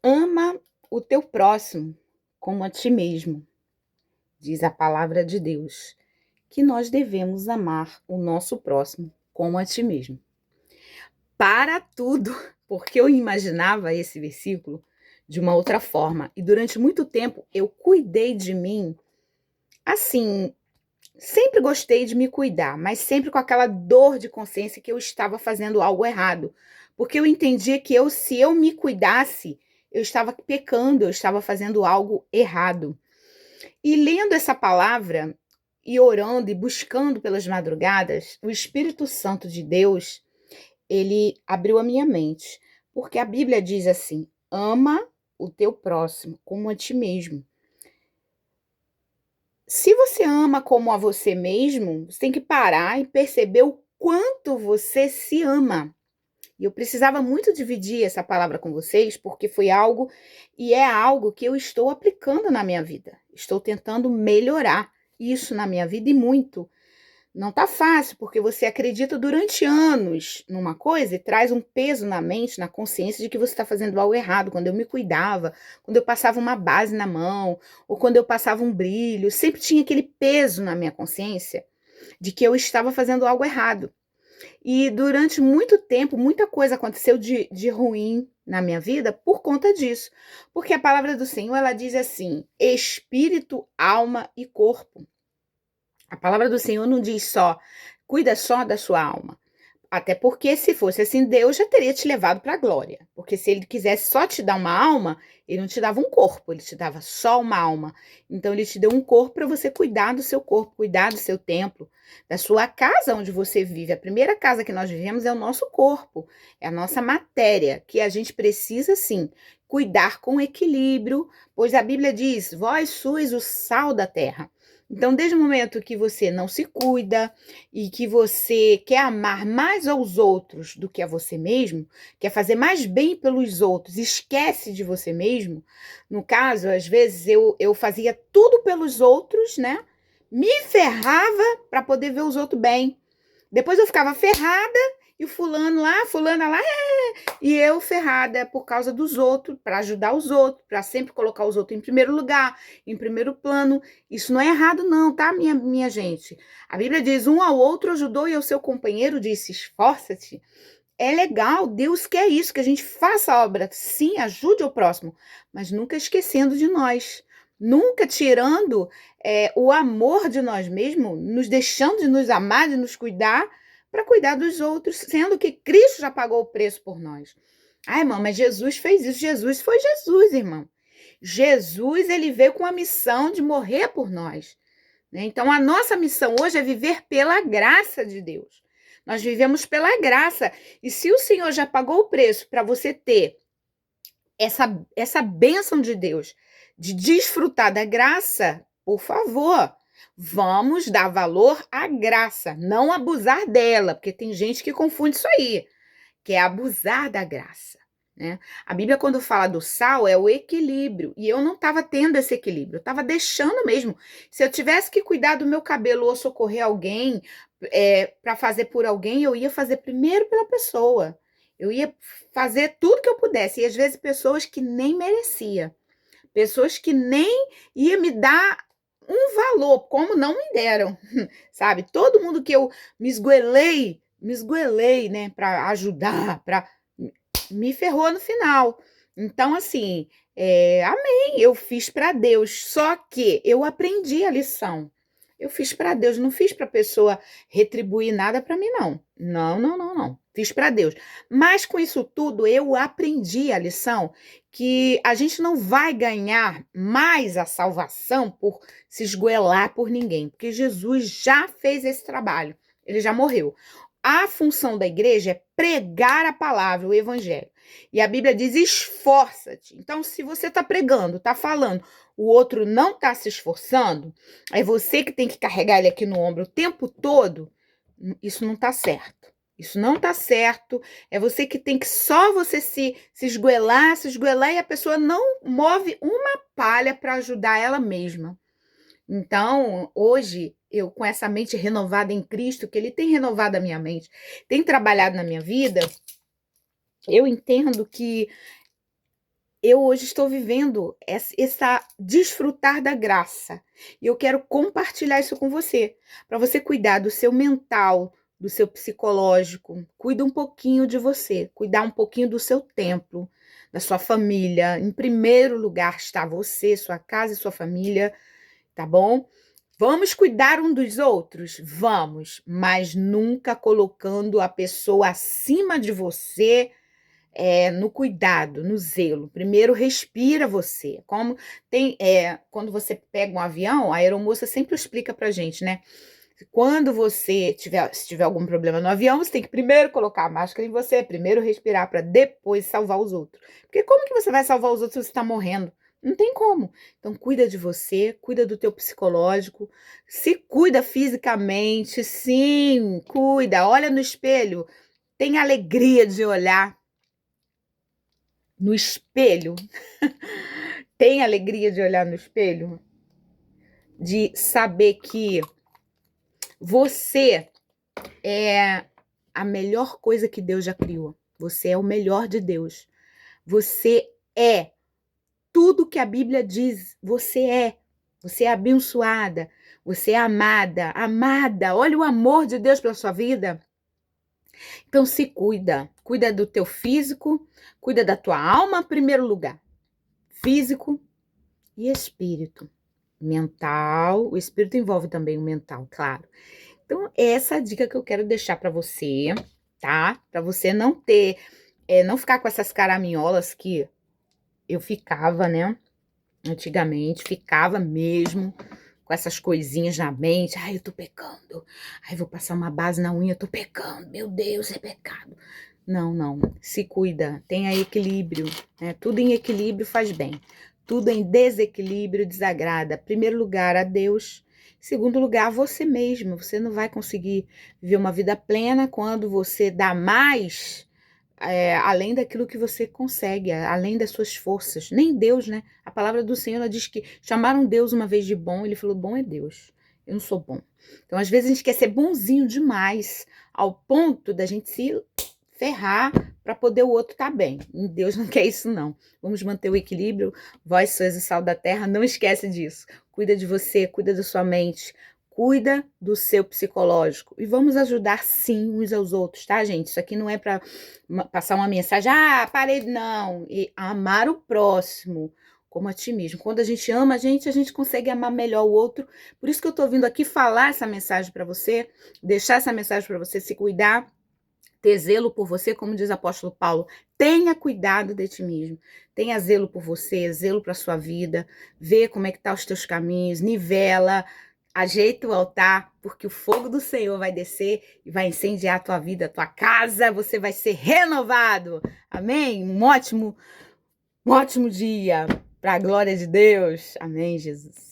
Ama o teu próximo como a ti mesmo, diz a palavra de Deus, que nós devemos amar o nosso próximo como a ti mesmo. Para tudo, porque eu imaginava esse versículo de uma outra forma e durante muito tempo eu cuidei de mim assim. Sempre gostei de me cuidar, mas sempre com aquela dor de consciência que eu estava fazendo algo errado. Porque eu entendia que se eu me cuidasse, eu estava pecando, eu estava fazendo algo errado. E lendo essa palavra, e orando e buscando pelas madrugadas, o Espírito Santo de Deus, ele abriu a minha mente. Porque a Bíblia diz assim: ama o teu próximo como a ti mesmo. Se você ama como a você mesmo, você tem que parar e perceber o quanto você se ama. E eu precisava muito dividir essa palavra com vocês, porque foi algo e é algo que eu estou aplicando na minha vida. Estou tentando melhorar isso na minha vida e muito. Não tá fácil, porque você acredita durante anos numa coisa e traz um peso na mente, na consciência de que você está fazendo algo errado. Quando eu me cuidava, quando eu passava uma base na mão, ou quando eu passava um brilho, sempre tinha aquele peso na minha consciência de que eu estava fazendo algo errado. E durante muito tempo, muita coisa aconteceu de ruim na minha vida por conta disso. Porque a palavra do Senhor, ela diz assim: espírito, alma e corpo. A palavra do Senhor não diz só, cuida só da sua alma. Até porque se fosse assim, Deus já teria te levado para a glória. Porque se ele quisesse só te dar uma alma, ele não te dava um corpo, ele te dava só uma alma. Então ele te deu um corpo para você cuidar do seu corpo, cuidar do seu templo, da sua casa onde você vive. A primeira casa que nós vivemos é o nosso corpo, é a nossa matéria, que a gente precisa sim cuidar com equilíbrio, pois a Bíblia diz: vós sois o sal da terra. Então, desde o momento que você não se cuida e que você quer amar mais aos outros do que a você mesmo, quer fazer mais bem pelos outros, esquece de você mesmo. No caso, às vezes eu fazia tudo pelos outros, né? Me ferrava para poder ver os outros bem. Depois eu ficava ferrada e o fulano lá, fulana lá, e eu ferrada por causa dos outros, para ajudar os outros, para sempre colocar os outros em primeiro lugar, em primeiro plano. Isso não é errado não, tá, minha gente? A Bíblia diz: um ao outro ajudou e ao seu companheiro disse: esforça-te. É legal, Deus quer isso, que a gente faça a obra, sim, ajude o próximo, mas nunca esquecendo de nós. Nunca tirando o amor de nós mesmos, nos deixando de nos amar, de nos cuidar, para cuidar dos outros, sendo que Cristo já pagou o preço por nós. Ah, irmão, mas Jesus fez isso. Jesus foi Jesus, irmão. Jesus, ele veio com a missão de morrer por nós, né? Então, a nossa missão hoje é viver pela graça de Deus. Nós vivemos pela graça. E se o Senhor já pagou o preço para você ter essa bênção de Deus, de desfrutar da graça, por favor, vamos dar valor à graça, não abusar dela, porque tem gente que confunde isso aí, que é abusar da graça, né? A Bíblia, quando fala do sal, é o equilíbrio, e eu não estava tendo esse equilíbrio, eu estava deixando mesmo. Se eu tivesse que cuidar do meu cabelo ou socorrer alguém, para fazer por alguém, eu ia fazer primeiro pela pessoa. Eu ia fazer tudo que eu pudesse, e às vezes pessoas que nem merecia, pessoas que nem ia me dar um valor, como não me deram, sabe? Todo mundo que eu me esgoelei, né, para ajudar, para me ferrou no final. Então, assim, amém, eu fiz para Deus, só que eu aprendi a lição. Eu fiz para Deus, não fiz para a pessoa retribuir nada para mim, não. Não, não, não, não. Fiz para Deus. Mas com isso tudo, eu aprendi a lição que a gente não vai ganhar mais a salvação por se esgoelar por ninguém, porque Jesus já fez esse trabalho. Ele já morreu. A função da igreja é pregar a palavra, o evangelho. E a Bíblia diz: esforça-te. Então, se você está pregando, está falando, o outro não está se esforçando, é você que tem que carregar ele aqui no ombro o tempo todo, isso não está certo. Isso não está certo. É você que tem que só você se esgoelar, e a pessoa não move uma palha para ajudar ela mesma. Então, hoje, eu com essa mente renovada em Cristo, que ele tem renovado a minha mente, tem trabalhado na minha vida, eu entendo que eu hoje estou vivendo essa desfrutar da graça. E eu quero compartilhar isso com você, para você cuidar do seu mental, do seu psicológico, cuida um pouquinho de você, cuidar um pouquinho do seu templo, da sua família. Em primeiro lugar está você, sua casa e sua família, tá bom? Vamos cuidar um dos outros? Vamos, mas nunca colocando a pessoa acima de você, no cuidado, no zelo. Primeiro respira você. Como quando você pega um avião, a aeromoça sempre explica pra gente, né? Quando você se tiver algum problema no avião, você tem que primeiro colocar a máscara em você, primeiro respirar para depois salvar os outros. Porque como que você vai salvar os outros se você está morrendo? Não tem como. Então cuida de você, cuida do teu psicológico, se cuida fisicamente, sim, cuida, olha no espelho, tem alegria de olhar no espelho, tem alegria de olhar no espelho, de saber que você é a melhor coisa que Deus já criou. Você é o melhor de Deus. Você é tudo que a Bíblia diz. Você é. Você é abençoada. Você é amada. Amada. Olha o amor de Deus pela sua vida. Então se cuida. Cuida do teu físico. Cuida da tua alma em primeiro lugar. Físico e espírito. Mental. O espírito envolve também o mental, claro. Então, essa é a dica que eu quero deixar para você, tá? Para você não ter, não ficar com essas caraminholas que eu ficava, né? Antigamente, ficava mesmo com essas coisinhas na mente. Ai, eu tô pecando. Ai, vou passar uma base na unha, eu tô pecando. Meu Deus, é pecado. Não, não. Se cuida, tenha equilíbrio, né? Tudo em equilíbrio faz bem. Tudo em desequilíbrio desagrada. Primeiro lugar, a Deus. Segundo lugar, você mesmo. Você não vai conseguir viver uma vida plena quando você dá mais, além daquilo que você consegue, além das suas forças. Nem Deus, né? A palavra do Senhor ela diz que chamaram Deus uma vez de bom, ele falou, bom é Deus, eu não sou bom. Então, às vezes, a gente quer ser bonzinho demais, ao ponto da gente se ferrar para poder o outro estar bem. E Deus não quer isso, não. Vamos manter o equilíbrio. Vós sois o sal da terra, não esquece disso. Cuida de você, cuida da sua mente, cuida do seu psicológico. E vamos ajudar, sim, uns aos outros, tá, gente? Isso aqui não é para passar uma mensagem, parei, não. E amar o próximo como a ti mesmo. Quando a gente ama a gente consegue amar melhor o outro. Por isso que eu tô vindo aqui falar essa mensagem para você, deixar essa mensagem para você se cuidar, ter zelo por você, como diz o apóstolo Paulo, tenha cuidado de ti mesmo, tenha zelo por você, zelo para sua vida, vê como é que tá os teus caminhos, nivela, ajeita o altar, porque o fogo do Senhor vai descer e vai incendiar a tua vida, a tua casa, você vai ser renovado, amém? Um ótimo dia, para a glória de Deus, amém, Jesus.